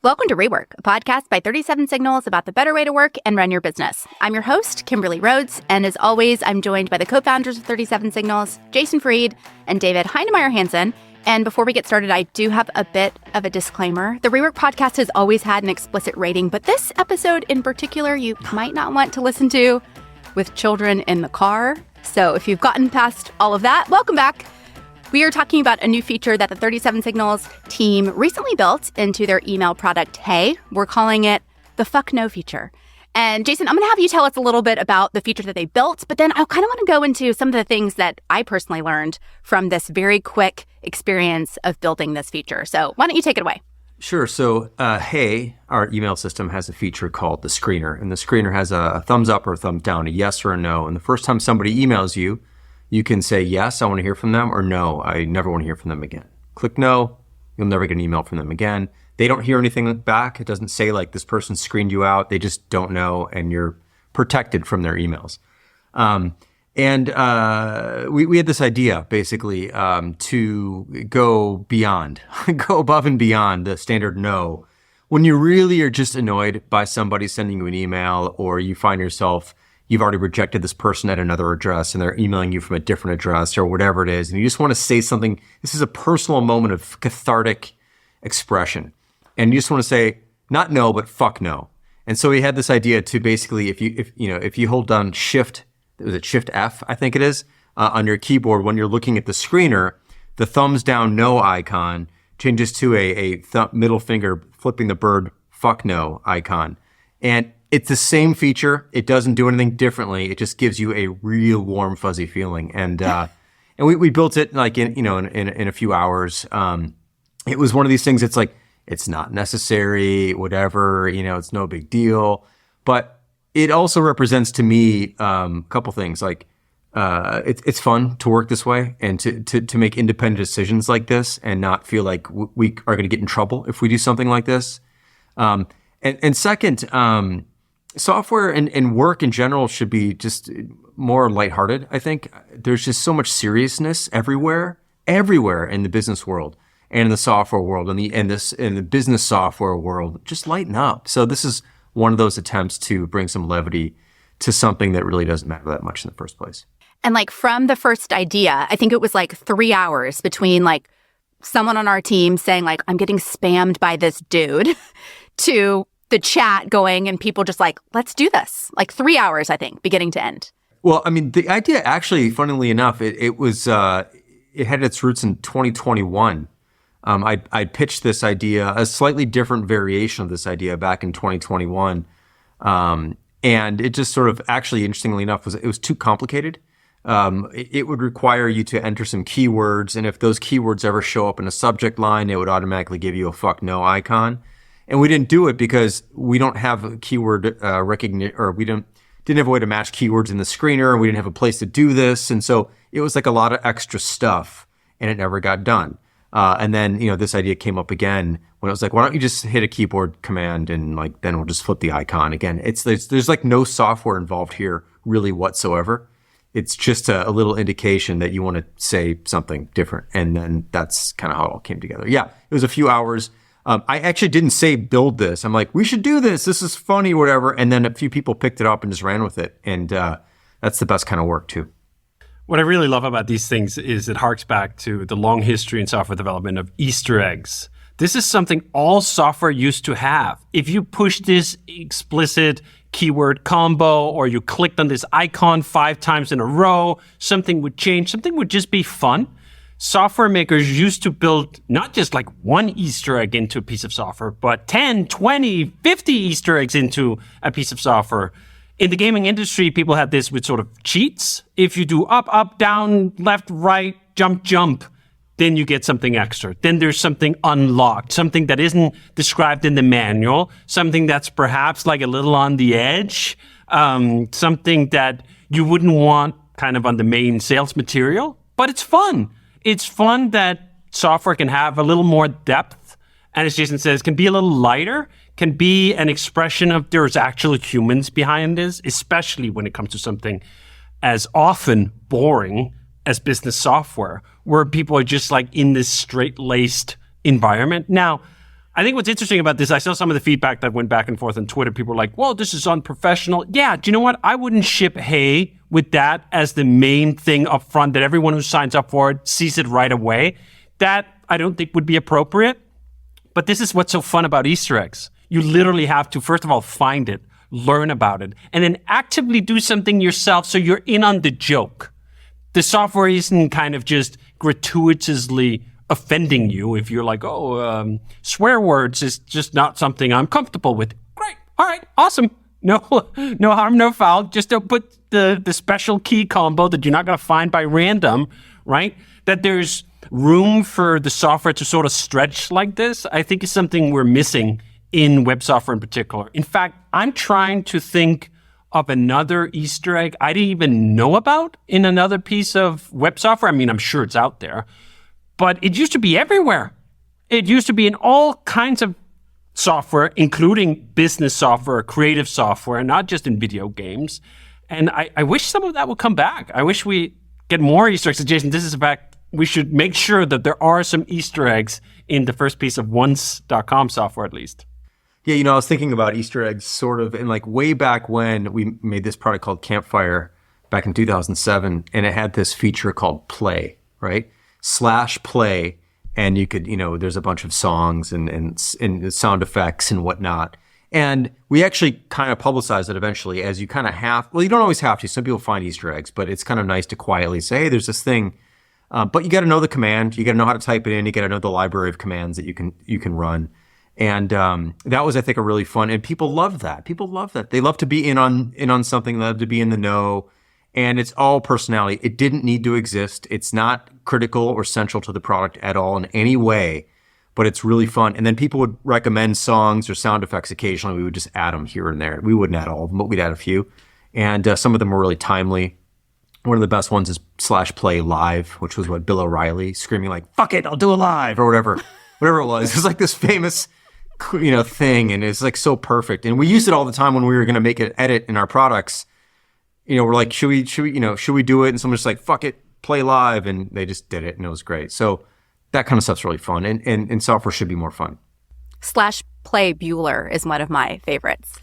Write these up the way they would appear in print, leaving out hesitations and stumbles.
Welcome to Rework, a podcast by 37 Signals about the better way to work and run your business. I'm your host, Kimberly Rhodes, and as always, I'm joined by the co-founders of 37 Signals, Jason Fried and David Heinemeier Hansen. And before we get started, I do have a bit of a disclaimer. The Rework podcast has always had an explicit rating, but this episode in particular, you might not want to listen to with children in the car. So if you've gotten past all of that, welcome back. We are talking about a new feature that the 37 Signals team recently built into their email product, Hey. We're calling it the Fuck No feature. And Jason, I'm going to have you tell us a little bit about the feature that they built, but then I kind of want to go into some of the things that I personally learned from this very quick experience of building this feature. So why don't you take it away? Sure. So, Hey, our email system has a feature called the screener, and the screener has a thumbs up or a thumbs down, a yes or a no. And the first time somebody emails you, you can say, yes, I want to hear from them, or no, I never want to hear from them again. Click no, you'll never get an email from them again. They don't hear anything back. It doesn't say like this person screened you out. They just don't know, and you're protected from their emails. We had this idea basically to go beyond, go above and beyond the standard no. When you really are just annoyed by somebody sending you an email, or you find yourself, you've already rejected this person at another address and they're emailing you from a different address or whatever it is, and you just want to say something. This is a personal moment of cathartic expression. And you just want to say, not no, but fuck no. And so we had this idea to basically, if you hold down Shift F, I think it is, on your keyboard when you're looking at the screener, the thumbs down no icon changes to a middle finger flipping the bird fuck no icon. And it's the same feature. It doesn't do anything differently. It just gives you a real warm, fuzzy feeling. And we built it like in a few hours. It was one of these things. It's like, it's not necessary, whatever, it's no big deal. But it also represents to me a couple things. Like it's fun to work this way and to make independent decisions like this and not feel like we are going to get in trouble if we do something like this. And second, software and work in general should be just more lighthearted. I think there's just so much seriousness everywhere in the business world. And in the software world, in the business software world, just lighten up. So this is one of those attempts to bring some levity to something that really doesn't matter that much in the first place. And like from the first idea, I think it was like 3 hours between like someone on our team saying like, I'm getting spammed by this dude to the chat going and people just like, let's do this. Like 3 hours, I think, beginning to end. Well, I mean, the idea actually, funnily enough, it had its roots in 2021. I pitched this idea, a slightly different variation of this idea back in 2021. And it just sort of actually, interestingly enough, it was too complicated. It would require you to enter some keywords. And if those keywords ever show up in a subject line, it would automatically give you a fuck no icon. And we didn't do it because we don't have a keyword recognition, or we didn't have a way to match keywords in the screener. And we didn't have a place to do this. And so it was like a lot of extra stuff and it never got done. And then, this idea came up again when it was like, why don't you just hit a keyboard command and like, then we'll just flip the icon again. There's like no software involved here really whatsoever. It's just a little indication that you want to say something different. And then that's kind of how it all came together. Yeah, it was a few hours. I actually didn't say build this. I'm like, we should do this. This is funny, whatever. And then a few people picked it up and just ran with it. And that's the best kind of work too. What I really love about these things is it harks back to the long history in software development of Easter eggs. This is something all software used to have. If you push this explicit keyword combo or you clicked on this icon 5 times in a row, something would change, something would just be fun. Software makers used to build not just like one Easter egg into a piece of software, but 10, 20, 50 Easter eggs into a piece of software. In the gaming industry, people had this with sort of cheats. If you do up, up, down, left, right, jump, jump, then you get something extra. Then there's something unlocked, something that isn't described in the manual, something that's perhaps like a little on the edge, something that you wouldn't want kind of on the main sales material, but it's fun. It's fun that software can have a little more depth, and as Jason says, can be a little lighter, can be an expression of there's actual humans behind this, especially when it comes to something as often boring as business software, where people are just like in this straight-laced environment. Now, I think what's interesting about this, I saw some of the feedback that went back and forth on Twitter. People were like, well, this is unprofessional. Yeah, do you know what? I wouldn't ship hey with that as the main thing up front, that everyone who signs up for it sees it right away. That I don't think would be appropriate. But this is what's so fun about Easter eggs. You literally have to, first of all, find it, learn about it, and then actively do something yourself so you're in on the joke. The software isn't kind of just gratuitously offending you if you're like, swear words is just not something I'm comfortable with. Great. All right. Awesome. No harm, no foul. Just don't put the special key combo that you're not going to find by random, right? That there's room for the software to sort of stretch like this, I think is something we're missing in web software in particular. In fact, I'm trying to think of another Easter egg I didn't even know about in another piece of web software. I mean, I'm sure it's out there. But it used to be everywhere. It used to be in all kinds of software, including business software, creative software, not just in video games. And I wish some of that would come back. I wish we get more Easter eggs. Jason, this is a fact. We should make sure that there are some Easter eggs in the first piece of once.com software, at least. Yeah, I was thinking about Easter eggs sort of in like way back when we made this product called Campfire back in 2007, and it had this feature called play, right? /play, and you could, there's a bunch of songs and sound effects and whatnot. And we actually kind of publicized it eventually as you kind of you don't always have to. Some people find Easter eggs, but it's kind of nice to quietly say, hey, there's this thing. But you got to know the command. You got to know how to type it in. You got to know the library of commands that you can run. And that was, I think, a really fun. And people love that. People love that. They love to be in on something. They love to be in the know. And it's all personality. It didn't need to exist. It's not critical or central to the product at all in any way, but it's really fun. And then people would recommend songs or sound effects occasionally. We would just add them here and there. We wouldn't add all of them, but we'd add a few. And some of them were really timely. One of the best ones is /play live, which was what Bill O'Reilly screaming like, fuck it, I'll do it live, or whatever it was. It was like this famous, thing. And it's like so perfect. And we used it all the time when we were going to make an edit in our products. We're like, should we do it? And someone's just like, fuck it, play live. And they just did it. And it was great. So that kind of stuff's really fun. And software should be more fun. /play Bueller is one of my favorites.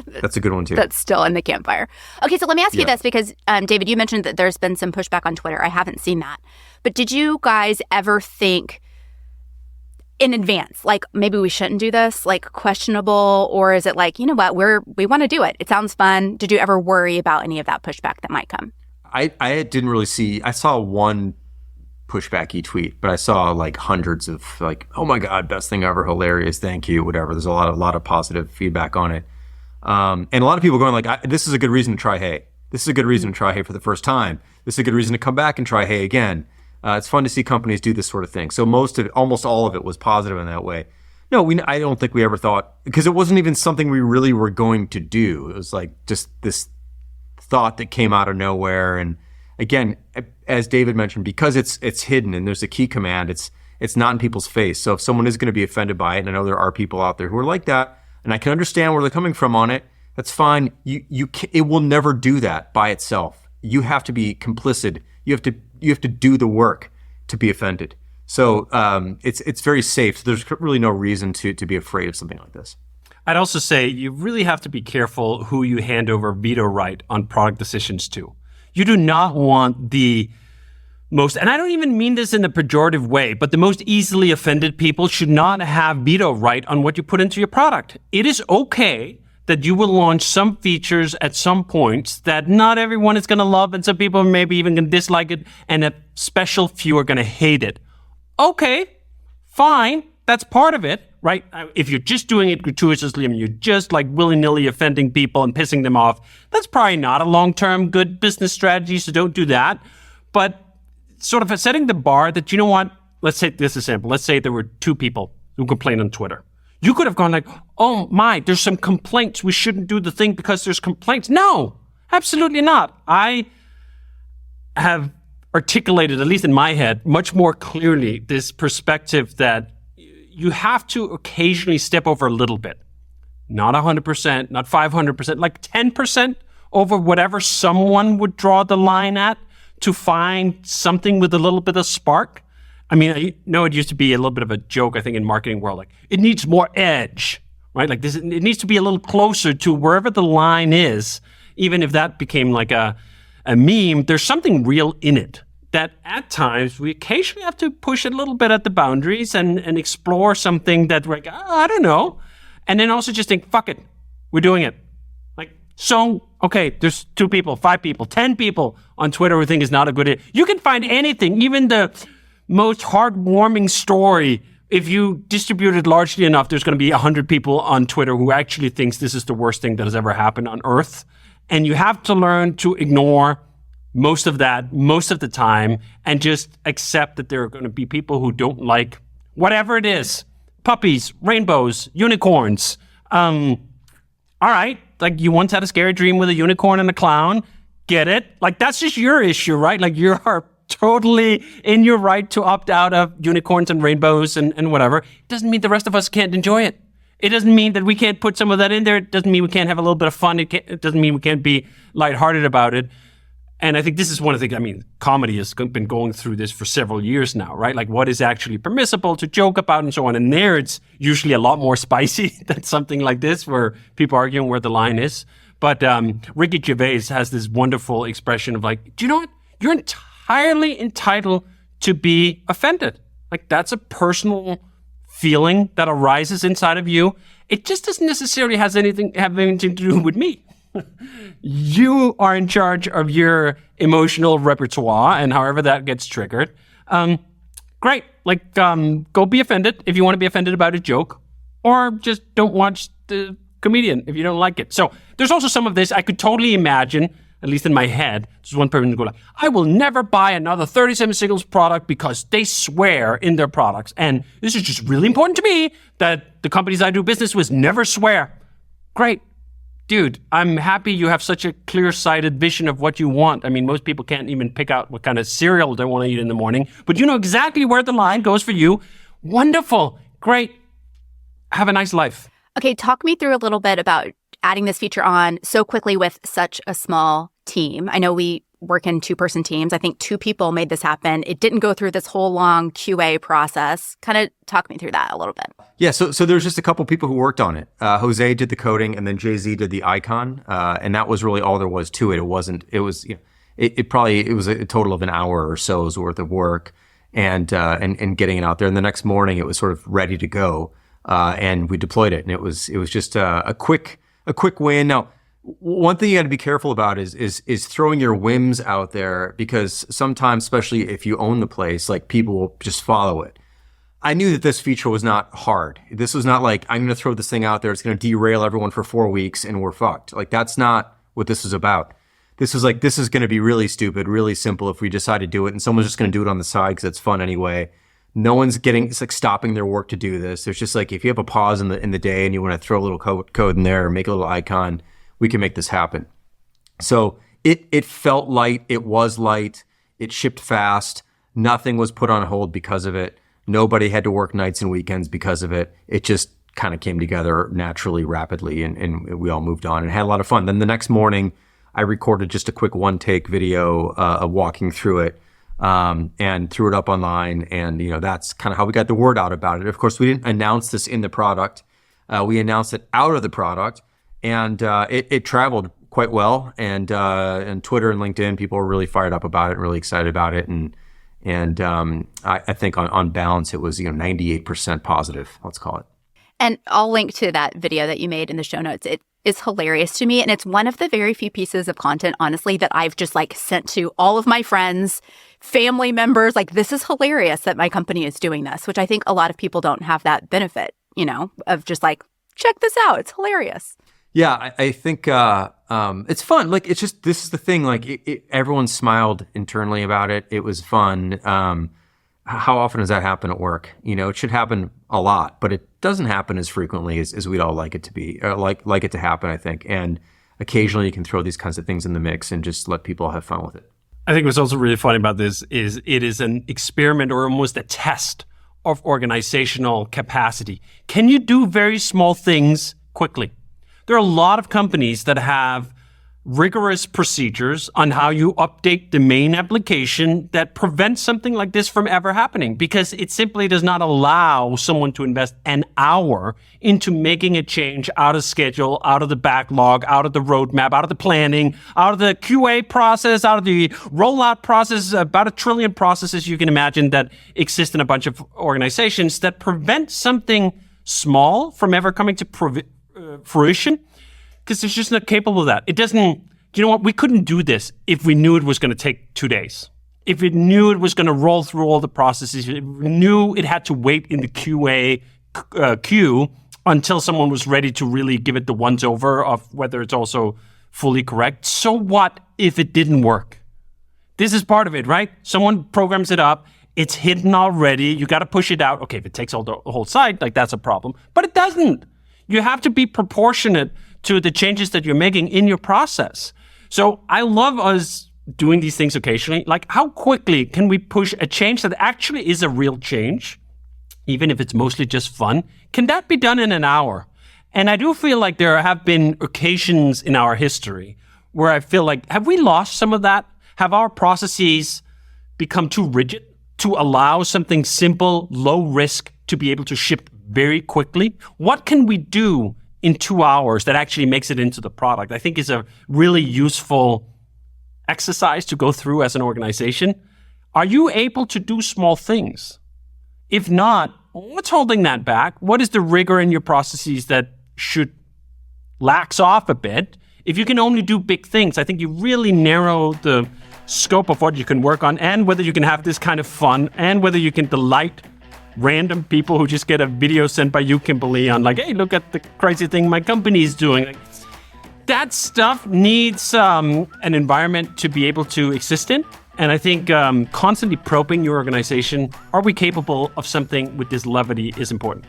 That's a good one too. That's still in the Campfire. Okay, so let me ask you this, because David, you mentioned that there's been some pushback on Twitter. I haven't seen that. But did you guys ever think in advance, like maybe we shouldn't do this, like questionable, or is it like, you know what, we want to do it. It sounds fun. Did you ever worry about any of that pushback that might come? I didn't really see. I saw one pushbacky tweet, but I saw like hundreds of like, oh my God, best thing ever, hilarious, thank you, whatever. There's a lot of positive feedback on it. And a lot of people going like, this is a good reason to try hey. This is a good reason to try hey for the first time. This is a good reason to come back and try hey again. It's fun to see companies do this sort of thing. So almost all of it was positive in that way. No, I don't think we ever thought, because it wasn't even something we really were going to do. It was like just this thought that came out of nowhere. And again, as David mentioned, because it's hidden and there's a key command, it's not in people's face. So if someone is going to be offended by it, and I know there are people out there who are like that, and I can understand where they're coming from on it, that's fine. It will never do that by itself. You have to be complicit. You have to do the work to be offended. So it's very safe. So there's really no reason to be afraid of something like this. I'd also say you really have to be careful who you hand over veto right on product decisions to. You do not want the most, and I don't even mean this in a pejorative way, but the most easily offended people should not have veto right on what you put into your product. It is okay that you will launch some features at some points that not everyone is going to love, and some people are maybe even going to dislike it, and a special few are going to hate it. Okay, fine. That's part of it, right? If you're just doing it gratuitously and you're just like willy-nilly offending people and pissing them off, that's probably not a long-term good business strategy, so don't do that. But sort of setting the bar that, you know what, let's take this example. Let's say there were 2 people who complained on Twitter. You could have gone like, oh my, there's some complaints. We shouldn't do the thing because there's complaints. No, absolutely not. I have articulated, at least in my head, much more clearly this perspective that you have to occasionally step over a little bit. Not 100%, not 500%, like 10% over whatever someone would draw the line at to find something with a little bit of spark. I mean, I know it used to be a little bit of a joke, I think, in marketing world, like, it needs more edge, right? Like this, it needs to be a little closer to wherever the line is. Even if that became like a meme, there's something real in it that at times we occasionally have to push a little bit at the boundaries and explore something that we're like, oh, I don't know. And then also just think, fuck it, we're doing it. Like, so, okay, there's 2 people, 5 people, 10 people on Twitter who think it's not a good idea. You can find anything, even the most heartwarming story. If you distribute it largely enough, there's going to be 100 people on Twitter who actually thinks this is the worst thing that has ever happened on Earth. And you have to learn to ignore most of that, most of the time, and just accept that there are going to be people who don't like whatever it is. Puppies, rainbows, unicorns. All right, like you once had a scary dream with a unicorn and a clown. Get it? Like that's just your issue, right? Like you are totally in your right to opt out of unicorns and rainbows and whatever. It doesn't mean the rest of us can't enjoy it. It doesn't mean that we can't put some of that in there. It doesn't mean we can't have a little bit of fun. It doesn't mean we can't be lighthearted about it. And I think this is one of the things, I mean, comedy has been going through this for several years now, right? Like what is actually permissible to joke about and so on. And there it's usually a lot more spicy than something like this where people are arguing where the line is. But Ricky Gervais has this wonderful expression of like, do you know what? You're entirely entitled to be offended. Like that's a personal feeling that arises inside of you. It just doesn't necessarily have anything to do with me. You are in charge of your emotional repertoire and however that gets triggered. Great. Like, go be offended if you want to be offended about a joke, or just don't watch the comedian if you don't like it. So there's also some of this I could totally imagine, at least in my head. There's one person who go like, I will never buy another 37 Signals product because they swear in their products. And this is just really important to me that the companies I do business with never swear. Great. Dude, I'm happy you have such a clear-sighted vision of what you want. I mean, most people can't even pick out what kind of cereal they want to eat in the morning, but you know exactly where the line goes for you. Wonderful. Great. Have a nice life. Okay, talk me through a little bit about adding this feature on so quickly with such a small team. I know we work in 2-person teams. I think 2 people made this happen. It didn't go through this whole long QA process. Kind of talk me through that a little bit. Yeah, so there's just a couple people who worked on it. Jose did the coding, and then Jay-Z did the icon, and that was really all there was to it. It was a total of an hour or so's worth of work, and getting it out there. And the next morning, it was sort of ready to go, and we deployed it, and it was just a quick win. Now, one thing you got to be careful about is throwing your whims out there, because sometimes, especially if you own the place, like people will just follow it. I knew that this feature was not hard. This was not like, I'm going to throw this thing out there. It's going to derail everyone for 4 weeks and we're fucked. Like that's not what this was about. This was like, this is going to be really stupid, really simple if we decide to do it. And someone's just going to do it on the side because it's fun anyway. No one's it's like stopping their work to do this. There's just like, if you have a pause in the day and you want to throw a little code in there or make a little icon, we can make this happen. So it felt light. It was light. It shipped fast. Nothing was put on hold because of it. Nobody had to work nights and weekends because of it. It just kind of came together naturally, rapidly, and we all moved on and had a lot of fun. Then the next morning, I recorded just a quick 1-take video of walking through it and threw it up online. And, that's kind of how we got the word out about it. Of course, we didn't announce this in the product. We announced it out of the product, and it traveled quite well. And Twitter and LinkedIn, people were really fired up about it, really excited about it. And I think on balance, it was 98% positive, let's call it. And I'll link to that video that you made in the show notes. It is hilarious to me. And it's one of the very few pieces of content, honestly, that I've just like sent to all of my friends, family members. Like, this is hilarious that my company is doing this, which I think a lot of people don't have that benefit, of just like, check this out. It's hilarious. Yeah, I think it's fun. Like, it's just, this is the thing. Like, everyone smiled internally about it. It was fun. How often does that happen at work? It should happen a lot, but it doesn't happen as frequently as we'd all like it to be, or like it to happen, I think. And occasionally you can throw these kinds of things in the mix and just let people have fun with it. I think what's also really funny about this is it is an experiment or almost a test of organizational capacity. Can you do very small things quickly? There are a lot of companies that have rigorous procedures on how you update the main application that prevents something like this from ever happening, because it simply does not allow someone to invest an hour into making a change out of schedule, out of the backlog, out of the roadmap, out of the planning, out of the QA process, out of the rollout process, about 1 trillion processes you can imagine that exist in a bunch of organizations that prevent something small from ever coming to fruition. Because it's just not capable of that. It doesn't, you know what? We couldn't do this if we knew it was going to take 2 days. If we knew it was going to roll through all the processes, if we knew it had to wait in the QA queue until someone was ready to really give it the once over of whether it's also fully correct. So what if it didn't work? This is part of it, right? Someone programs it up. It's hidden already. You got to push it out. Okay, if it takes all the whole site, like that's a problem. But it doesn't. You have to be proportionate to the changes that you're making in your process. So I love us doing these things occasionally. Like, how quickly can we push a change that actually is a real change, even if it's mostly just fun? Can that be done in an hour? And I do feel like there have been occasions in our history where I feel like, have we lost some of that? Have our processes become too rigid to allow something simple, low risk to be able to ship very quickly? What can we do in 2 hours that actually makes it into the product? I think is a really useful exercise to go through as an organization. Are you able to do small things? If not, what's holding that back? What is the rigor in your processes that should lax off a bit? If you can only do big things, I think you really narrow the scope of what you can work on, and whether you can have this kind of fun, and whether you can delight random people who just get a video sent by you, Kimberly, on like, hey, look at the crazy thing my company is doing. Like, that stuff needs an environment to be able to exist in. And I think constantly probing your organization, are we capable of something with this levity, is important.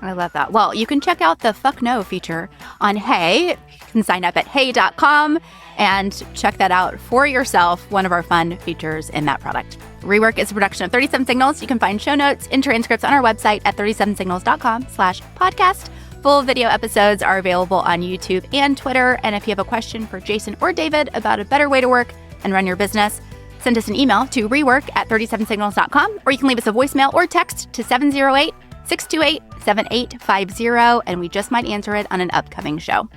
I love that. Well, you can check out the Fuck No feature on Hey. You can sign up at hey.com and check that out for yourself, one of our fun features in that product. Rework is a production of 37 Signals. You can find show notes and transcripts on our website at 37signals.com/podcast. Full video episodes are available on YouTube and Twitter. And if you have a question for Jason or David about a better way to work and run your business, send us an email to rework@37signals.com, or you can leave us a voicemail or text to 708-628-7850, and we just might answer it on an upcoming show.